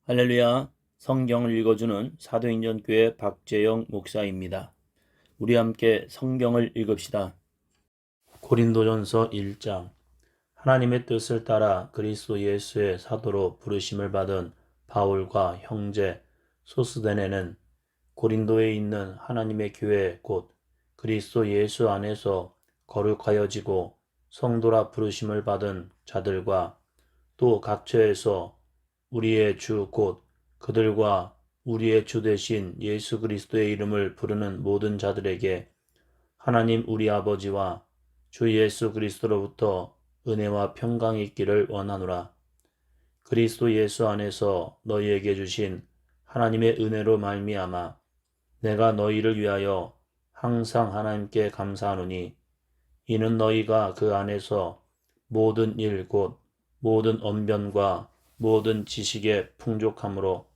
할렐루야. 성경을 읽어주는 사도행전 교회 박재영 목사입니다. 우리 함께 성경을 읽읍시다. 고린도전서 1장. 하나님의 뜻을 따라 그리스도 예수의 사도로 부르심을 받은 바울과 형제 소스데네는 고린도에 있는 하나님의 교회 곧 그리스도 예수 안에서 거룩하여지고 성도라 부르심을 받은 자들과 또 각처에서 우리의 주 곧 그들과 우리의 주 되신 예수 그리스도의 이름을 부르는 모든 자들에게 하나님 우리 아버지와 주 예수 그리스도로부터 은혜와 평강이 있기를 원하노라. 그리스도 예수 안에서 너희에게 주신 하나님의 은혜로 말미암아 내가 너희를 위하여 항상 하나님께 감사하노니 이는 너희가 그 안에서 모든 일 곧 모든 언변과 모든 지식의 풍족함으로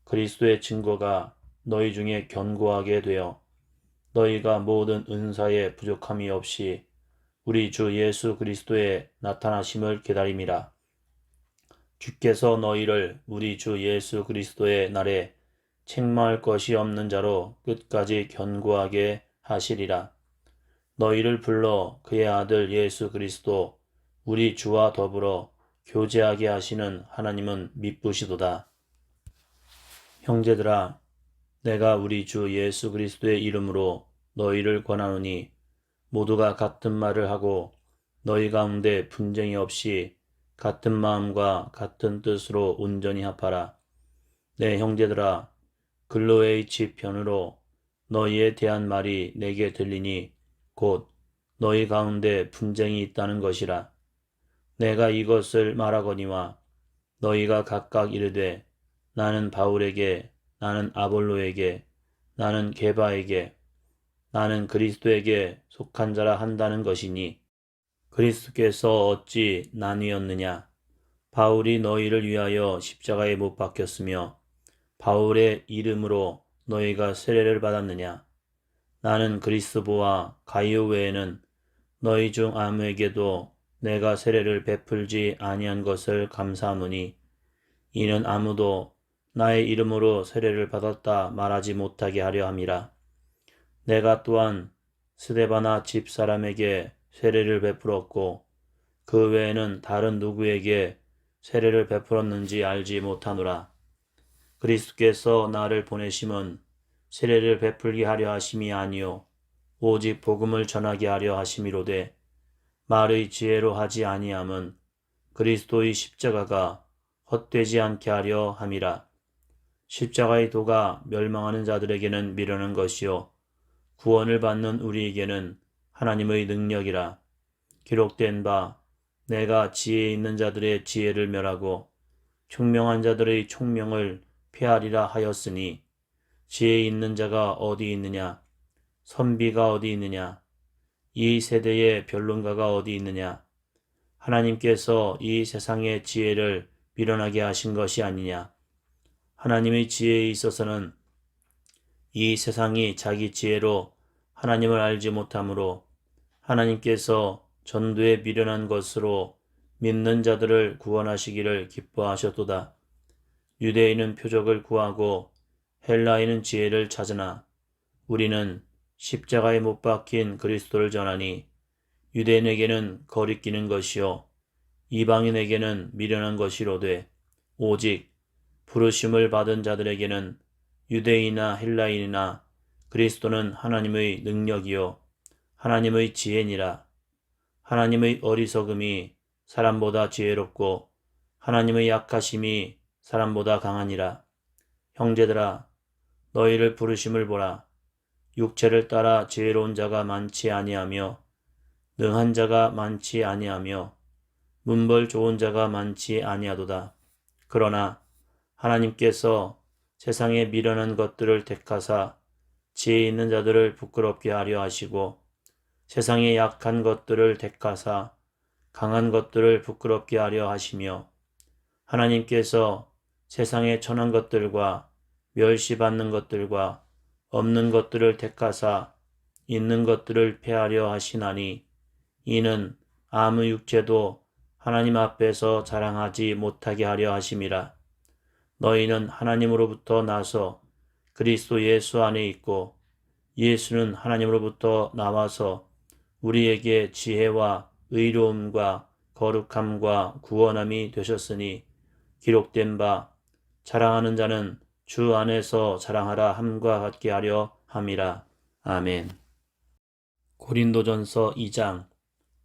그리스도의 증거가 너희 중에 견고하게 되어 너희가 모든 은사에 부족함이 없이 우리 주 예수 그리스도의 나타나심을 기다림이라. 주께서 너희를 우리 주 예수 그리스도의 날에 책망할 것이 없는 자로 끝까지 견고하게 하시리라. 너희를 불러 그의 아들 예수 그리스도 우리 주와 더불어 교제하게 하시는 하나님은 미쁘시도다. 형제들아, 내가 우리 주 예수 그리스도의 이름으로 너희를 권하노니 모두가 같은 말을 하고 너희 가운데 분쟁이 없이 같은 마음과 같은 뜻으로 온전히 합하라. 내 형제들아, 글로에의 집 편으로 너희에 대한 말이 내게 들리니 곧 너희 가운데 분쟁이 있다는 것이라. 내가 이것을 말하거니와 너희가 각각 이르되 나는 바울에게, 나는 아볼로에게, 나는 게바에게, 나는 그리스도에게 속한 자라 한다는 것이니 그리스도께서 어찌 나뉘었느냐? 바울이 너희를 위하여 십자가에 못 박혔으며 바울의 이름으로 너희가 세례를 받았느냐? 나는 그리스도와 가이오 외에는 너희 중 아무에게도 내가 세례를 베풀지 아니한 것을 감사하노니 이는 아무도 나의 이름으로 세례를 받았다 말하지 못하게 하려 함이라. 내가 또한 스데바나 집 사람에게 세례를 베풀었고 그 외에는 다른 누구에게 세례를 베풀었는지 알지 못하노라. 그리스도께서 나를 보내심은 세례를 베풀게 하려 하심이 아니요 오직 복음을 전하게 하려 하심이로되 말의 지혜로 하지 아니함은 그리스도의 십자가가 헛되지 않게 하려 함이라. 십자가의 도가 멸망하는 자들에게는 미련한 것이요 구원을 받는 우리에게는 하나님의 능력이라. 기록된 바 내가 지혜 있는 자들의 지혜를 멸하고 총명한 자들의 총명을 폐하리라 하였으니 지혜 있는 자가 어디 있느냐? 선비가 어디 있느냐? 이 세대의 변론가가 어디 있느냐? 하나님께서 이 세상의 지혜를 미련하게 하신 것이 아니냐? 하나님의 지혜에 있어서는 이 세상이 자기 지혜로 하나님을 알지 못하므로 하나님께서 전도에 미련한 것으로 믿는 자들을 구원하시기를 기뻐하셨도다. 유대인은 표적을 구하고 헬라인은 지혜를 찾으나 우리는 십자가에 못 박힌 그리스도를 전하니 유대인에게는 거리끼는 것이요 이방인에게는 미련한 것이로되 오직 부르심을 받은 자들에게는 유대인이나 헬라인이나 그리스도는 하나님의 능력이요 하나님의 지혜니라. 하나님의 어리석음이 사람보다 지혜롭고 하나님의 약하심이 사람보다 강하니라. 형제들아, 너희를 부르심을 보라. 육체를 따라 지혜로운 자가 많지 아니하며 능한 자가 많지 아니하며 문벌 좋은 자가 많지 아니하도다. 그러나 하나님께서 세상에 미련한 것들을 택하사 지혜 있는 자들을 부끄럽게 하려 하시고 세상에 약한 것들을 택하사 강한 것들을 부끄럽게 하려 하시며 하나님께서 세상에 천한 것들과 멸시받는 것들과 없는 것들을 택하사 있는 것들을 폐하려 하시나니 이는 아무 육체도 하나님 앞에서 자랑하지 못하게 하려 하심이라. 너희는 하나님으로부터 나서 그리스도 예수 안에 있고 예수는 하나님으로부터 나와서 우리에게 지혜와 의로움과 거룩함과 구원함이 되셨으니 기록된 바 자랑하는 자는 주 안에서 자랑하라 함과 같게 하려 함이라. 아멘. 고린도전서 2장.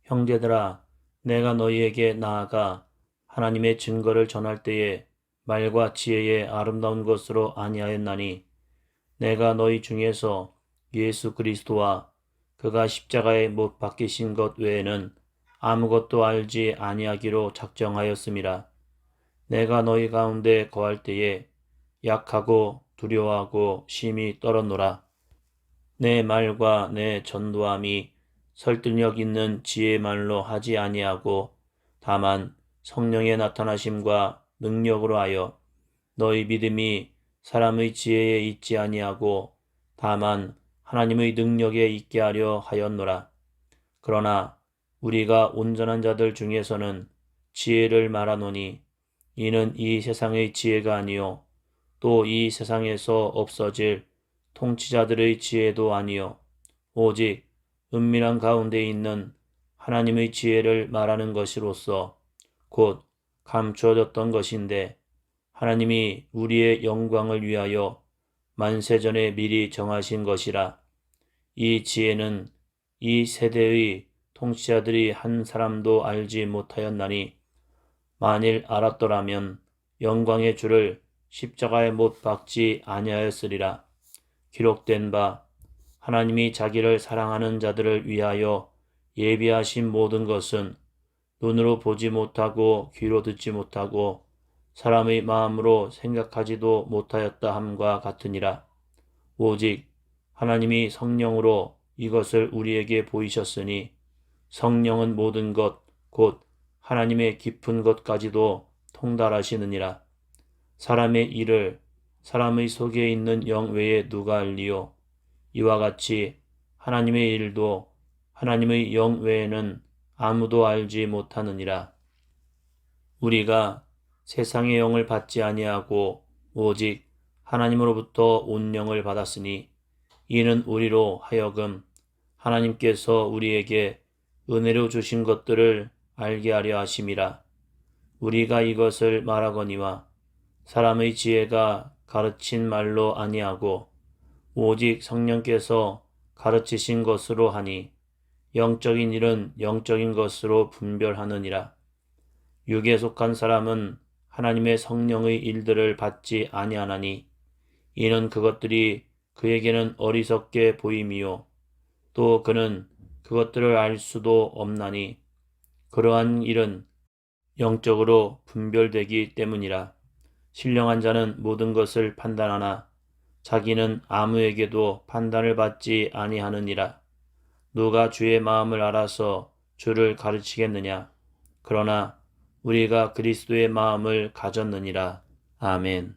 형제들아, 내가 너희에게 나아가 하나님의 증거를 전할 때에 말과 지혜의 아름다운 것으로 아니하였나니 내가 너희 중에서 예수 그리스도와 그가 십자가에 못 박히신 것 외에는 아무것도 알지 아니하기로 작정하였음이라. 내가 너희 가운데 거할 때에 약하고 두려워하고 심히 떨었노라. 내 말과 내 전도함이 설득력 있는 지혜의 말로 하지 아니하고 다만 성령의 나타나심과 능력으로 하여 너희 믿음이 사람의 지혜에 있지 아니하고 다만 하나님의 능력에 있게 하려 하였노라. 그러나 우리가 온전한 자들 중에서는 지혜를 말하노니 이는 이 세상의 지혜가 아니요 또 이 세상에서 없어질 통치자들의 지혜도 아니요 오직 은밀한 가운데 있는 하나님의 지혜를 말하는 것이로서 곧 감추어졌던 것인데 하나님이 우리의 영광을 위하여 만세전에 미리 정하신 것이라. 이 지혜는 이 세대의 통치자들이 한 사람도 알지 못하였나니 만일 알았더라면 영광의 주를 십자가에 못 박지 아니하였으리라. 기록된 바 하나님이 자기를 사랑하는 자들을 위하여 예비하신 모든 것은 눈으로 보지 못하고 귀로 듣지 못하고 사람의 마음으로 생각하지도 못하였다 함과 같으니라. 오직 하나님이 성령으로 이것을 우리에게 보이셨으니 성령은 모든 것 곧 하나님의 깊은 것까지도 통달하시느니라. 사람의 일을 사람의 속에 있는 영 외에 누가 알리요? 이와 같이 하나님의 일도 하나님의 영 외에는 아무도 알지 못하느니라. 우리가 세상의 영을 받지 아니하고 오직 하나님으로부터 온 영을 받았으니 이는 우리로 하여금 하나님께서 우리에게 은혜로 주신 것들을 알게 하려 하심이라. 우리가 이것을 말하거니와 사람의 지혜가 가르친 말로 아니하고 오직 성령께서 가르치신 것으로 하니 영적인 일은 영적인 것으로 분별하느니라. 육에 속한 사람은 하나님의 성령의 일들을 받지 아니하나니 이는 그것들이 그에게는 어리석게 보임이요 또 그는 그것들을 알 수도 없나니 그러한 일은 영적으로 분별되기 때문이라. 신령한 자는 모든 것을 판단하나 자기는 아무에게도 판단을 받지 아니하느니라. 누가 주의 마음을 알아서 주를 가르치겠느냐? 그러나 우리가 그리스도의 마음을 가졌느니라. 아멘.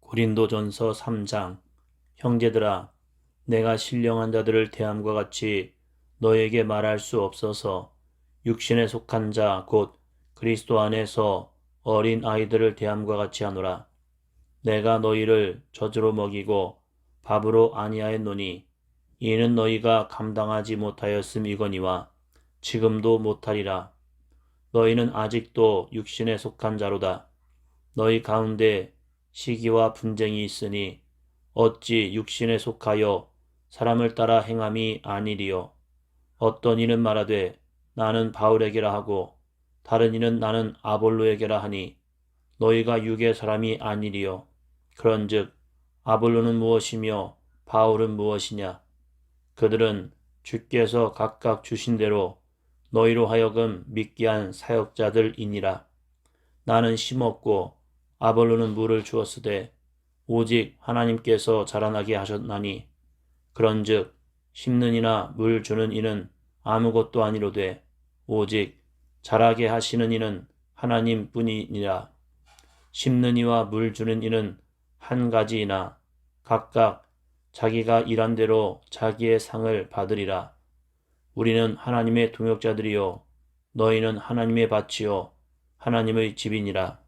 고린도전서 3장. 형제들아, 내가 신령한 자들을 대함과 같이 너에게 말할 수 없어서 육신에 속한 자 곧 그리스도 안에서 어린 아이들을 대함과 같이 하노라. 내가 너희를 젖으로 먹이고 밥으로 아니하였노니 이는 너희가 감당하지 못하였음이거니와 지금도 못하리라. 너희는 아직도 육신에 속한 자로다. 너희 가운데 시기와 분쟁이 있으니 어찌 육신에 속하여 사람을 따라 행함이 아니리요. 어떤 이는 말하되 나는 바울에게라 하고 다른 이는 나는 아볼로에게라 하니 너희가 육의 사람이 아니리요. 그런즉 아볼로는 무엇이며 바울은 무엇이냐? 그들은 주께서 각각 주신 대로 너희로 하여금 믿게 한 사역자들이니라. 나는 심었고 아볼로는 물을 주었으되 오직 하나님께서 자라나게 하셨나니 그런즉 심는 이나 물 주는 이는 아무것도 아니로되 오직 자라게 하시는 이는 하나님뿐이니라. 심는 이와 물 주는 이는 한 가지이나 각각 자기가 일한 대로 자기의 상을 받으리라. 우리는 하나님의 동역자들이요 너희는 하나님의 밭이요 하나님의 집이니라.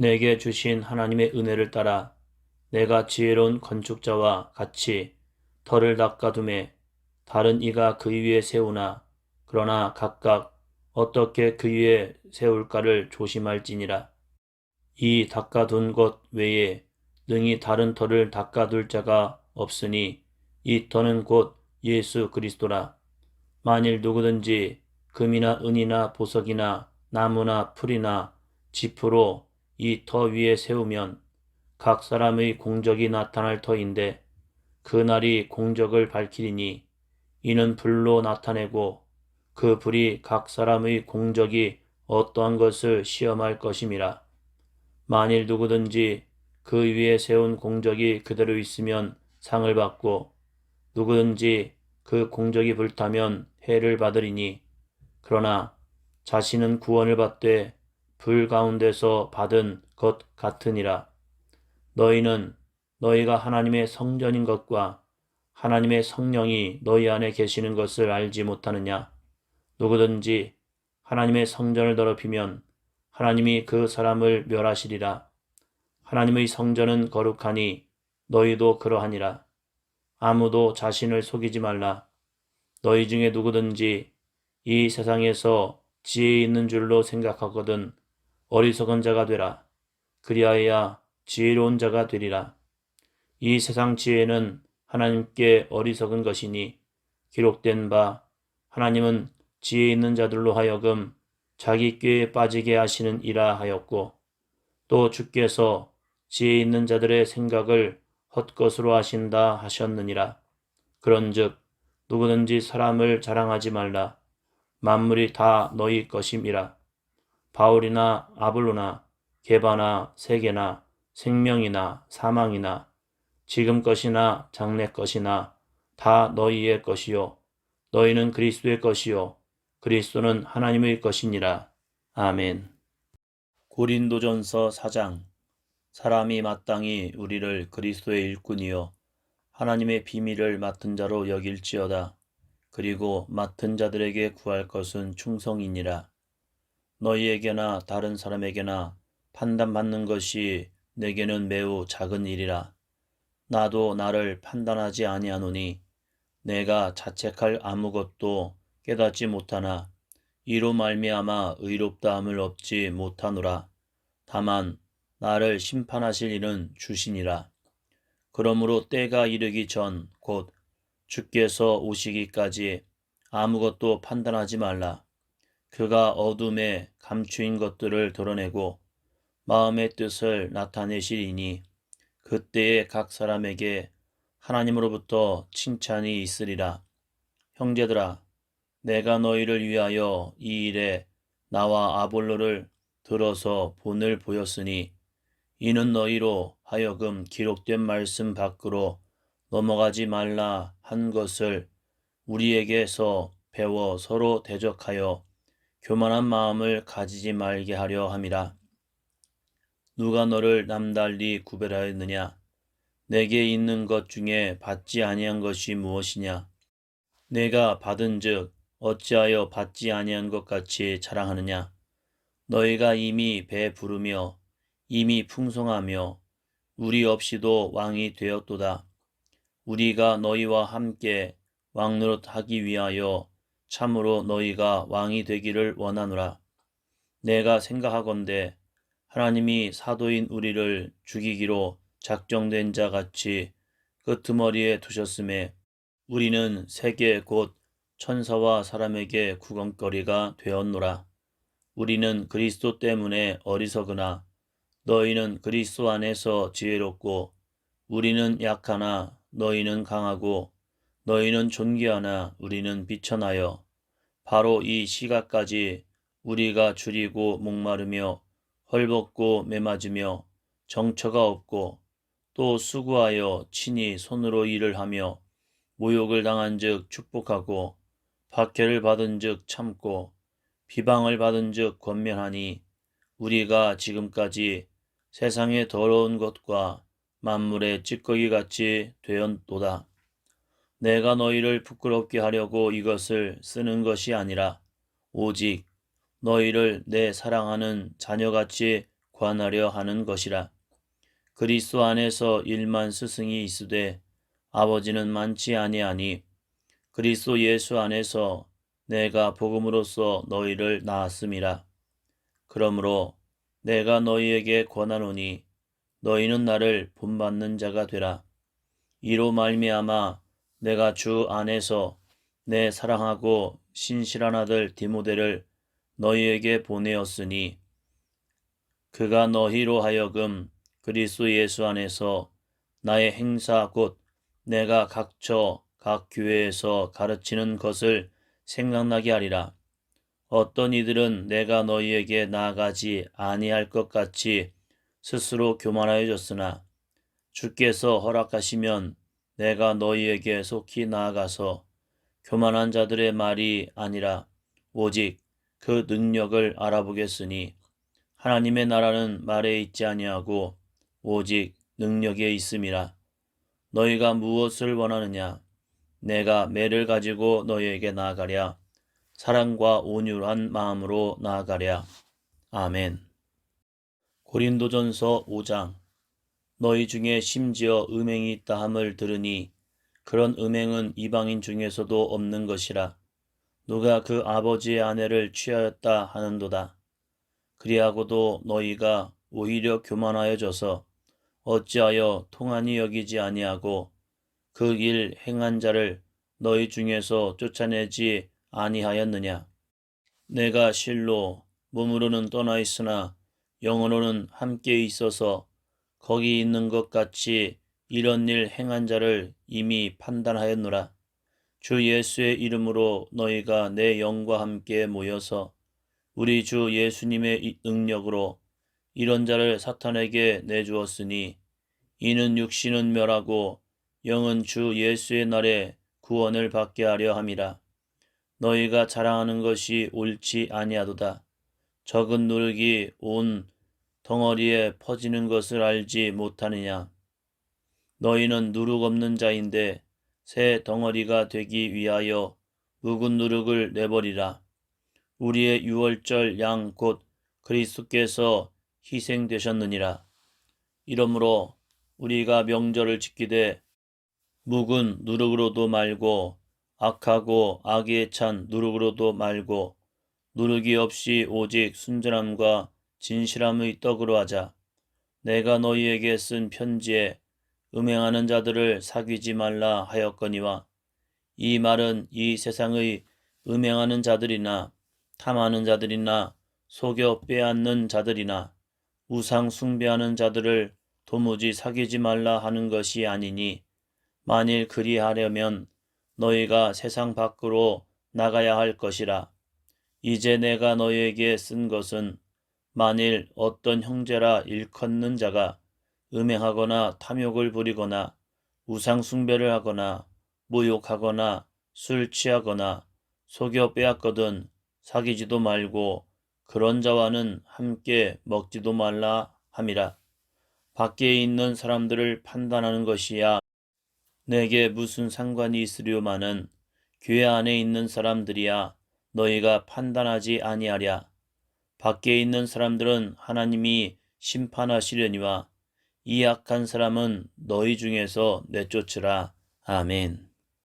내게 주신 하나님의 은혜를 따라 내가 지혜로운 건축자와 같이 터를 닦아둠에 다른 이가 그 위에 세우나 그러나 각각 어떻게 그 위에 세울까를 조심할지니라. 이 닦아둔 것 외에 능히 다른 터를 닦아둘 자가 없으니 이 터는 곧 예수 그리스도라. 만일 누구든지 금이나 은이나 보석이나 나무나 풀이나 지푸로 이 터 위에 세우면 각 사람의 공적이 나타날 터인데 그 날이 공적을 밝히리니 이는 불로 나타내고 그 불이 각 사람의 공적이 어떠한 것을 시험할 것임이라. 만일 누구든지 그 위에 세운 공적이 그대로 있으면 상을 받고 누구든지 그 공적이 불타면 해를 받으리니 그러나 자신은 구원을 받되 불 가운데서 받은 것 같으니라. 너희는 너희가 하나님의 성전인 것과 하나님의 성령이 너희 안에 계시는 것을 알지 못하느냐? 누구든지 하나님의 성전을 더럽히면 하나님이 그 사람을 멸하시리라. 하나님의 성전은 거룩하니 너희도 그러하니라. 아무도 자신을 속이지 말라. 너희 중에 누구든지 이 세상에서 지혜 있는 줄로 생각하거든 어리석은 자가 되라. 그리하여야 지혜로운 자가 되리라. 이 세상 지혜는 하나님께 어리석은 것이니 기록된 바 하나님은 지혜 있는 자들로 하여금 자기 꾀에 빠지게 하시는 이라 하였고 또 주께서 지혜 있는 자들의 생각을 헛것으로 하신다 하셨느니라. 그런즉 누구든지 사람을 자랑하지 말라. 만물이 다 너희 것임이라. 바울이나 아볼로나 게바나 세계나 생명이나 사망이나 지금 것이나 장래 것이나 다 너희의 것이요 너희는 그리스도의 것이요 그리스도는 하나님의 것이니라. 아멘. 고린도전서 4장. 사람이 마땅히 우리를 그리스도의 일꾼이요 하나님의 비밀을 맡은 자로 여길지어다. 그리고 맡은 자들에게 구할 것은 충성이니라. 너희에게나 다른 사람에게나 판단받는 것이 내게는 매우 작은 일이라. 나도 나를 판단하지 아니하노니 내가 자책할 아무것도 깨닫지 못하나 이로 말미암아 의롭다함을 얻지 못하노라. 다만 나를 심판하실 이는 주시니라. 그러므로 때가 이르기 전 곧 주께서 오시기까지 아무것도 판단하지 말라. 그가 어둠에 감추인 것들을 드러내고 마음의 뜻을 나타내시리니 그때에 각 사람에게 하나님으로부터 칭찬이 있으리라. 형제들아, 내가 너희를 위하여 이 일에 나와 아볼로를 들어서 본을 보였으니 이는 너희로 하여금 기록된 말씀 밖으로 넘어가지 말라 한 것을 우리에게서 배워 서로 대적하여 교만한 마음을 가지지 말게 하려 함이라. 누가 너를 남달리 구별하였느냐? 내게 있는 것 중에 받지 아니한 것이 무엇이냐? 내가 받은즉 어찌하여 받지 아니한 것 같이 자랑하느냐? 너희가 이미 배부르며 이미 풍성하며 우리 없이도 왕이 되었도다. 우리가 너희와 함께 왕노릇하기 위하여 참으로 너희가 왕이 되기를 원하노라. 내가 생각하건대 하나님이 사도인 우리를 죽이기로 작정된 자 같이 끄트머리에 두셨음에 우리는 세계 곧 천사와 사람에게 구경거리가 되었노라. 우리는 그리스도 때문에 어리석으나 너희는 그리스도 안에서 지혜롭고 우리는 약하나 너희는 강하고 너희는 존귀하나 우리는 비천하여 바로 이 시각까지 우리가 줄이고 목마르며 헐벗고 매맞으며 정처가 없고 또 수고하여 친히 손으로 일을 하며 모욕을 당한즉 축복하고 박해를 받은즉 참고 비방을 받은즉 권면하니 우리가 지금까지 세상의 더러운 것과 만물의 찌꺼기같이 되었도다. 내가 너희를 부끄럽게 하려고 이것을 쓰는 것이 아니라 오직 너희를 내 사랑하는 자녀같이 관하려 하는 것이라. 그리스도 안에서 1만 스승이 있으되 아버지는 많지 아니하니 그리스도 예수 안에서 내가 복음으로써 너희를 낳았음이라. 그러므로 내가 너희에게 권하노니 너희는 나를 본받는 자가 되라. 이로 말미암아 내가 주 안에서 내 사랑하고 신실한 아들 디모데를 너희에게 보내었으니 그가 너희로 하여금 그리스도 예수 안에서 나의 행사 곧 내가 각처 각 교회에서 가르치는 것을 생각나게 하리라. 어떤 이들은 내가 너희에게 나아가지 아니할 것 같이 스스로 교만하여졌으나 주께서 허락하시면 내가 너희에게 속히 나아가서 교만한 자들의 말이 아니라 오직 그 능력을 알아보겠으니 하나님의 나라는 말에 있지 아니하고 오직 능력에 있음이라. 너희가 무엇을 원하느냐? 내가 매를 가지고 너희에게 나아가랴. 사랑과 온유한 마음으로 나아가랴. 아멘. 고린도전서 5장. 너희 중에 심지어 음행이 있다 함을 들으니 그런 음행은 이방인 중에서도 없는 것이라. 누가 그 아버지의 아내를 취하였다 하는도다. 그리하고도 너희가 오히려 교만하여져서 어찌하여 통한이 여기지 아니하고 그 일 행한 자를 너희 중에서 쫓아내지 아니하였느냐. 내가 실로 몸으로는 떠나 있으나 영으로는 함께 있어서 거기 있는 것 같이 이런 일 행한 자를 이미 판단하였노라. 주 예수의 이름으로 너희가 내 영과 함께 모여서 우리 주 예수님의 능력으로 이런 자를 사탄에게 내주었으니 이는 육신은 멸하고 영은 주 예수의 날에 구원을 받게 하려 함이라. 너희가 자랑하는 것이 옳지 아니하도다. 적은 누룩이 온 덩어리에 퍼지는 것을 알지 못하느냐. 너희는 누룩 없는 자인데 새 덩어리가 되기 위하여 묵은 누룩을 내버리라. 우리의 유월절 양 곧 그리스도께서 희생되셨느니라. 이러므로 우리가 명절을 지키되 묵은 누룩으로도 말고 악하고 악에 찬 누룩으로도 말고 누룩이 없이 오직 순전함과 진실함의 떡으로 하자. 내가 너희에게 쓴 편지에 음행하는 자들을 사귀지 말라 하였거니와 이 말은 이 세상의 음행하는 자들이나 탐하는 자들이나 속여 빼앗는 자들이나 우상 숭배하는 자들을 도무지 사귀지 말라 하는 것이 아니니 만일 그리하려면 너희가 세상 밖으로 나가야 할 것이라. 이제 내가 너희에게 쓴 것은 만일 어떤 형제라 일컫는 자가 음행하거나 탐욕을 부리거나 우상 숭배를 하거나 모욕하거나 술 취하거나 속여 빼앗거든 사귀지도 말고 그런 자와는 함께 먹지도 말라 함이라. 밖에 있는 사람들을 판단하는 것이야 내게 무슨 상관이 있으려마는 교회 안에 있는 사람들이야 너희가 판단하지 아니하랴. 밖에 있는 사람들은 하나님이 심판하시려니와 이 악한 사람은 너희 중에서 내쫓으라. 아멘.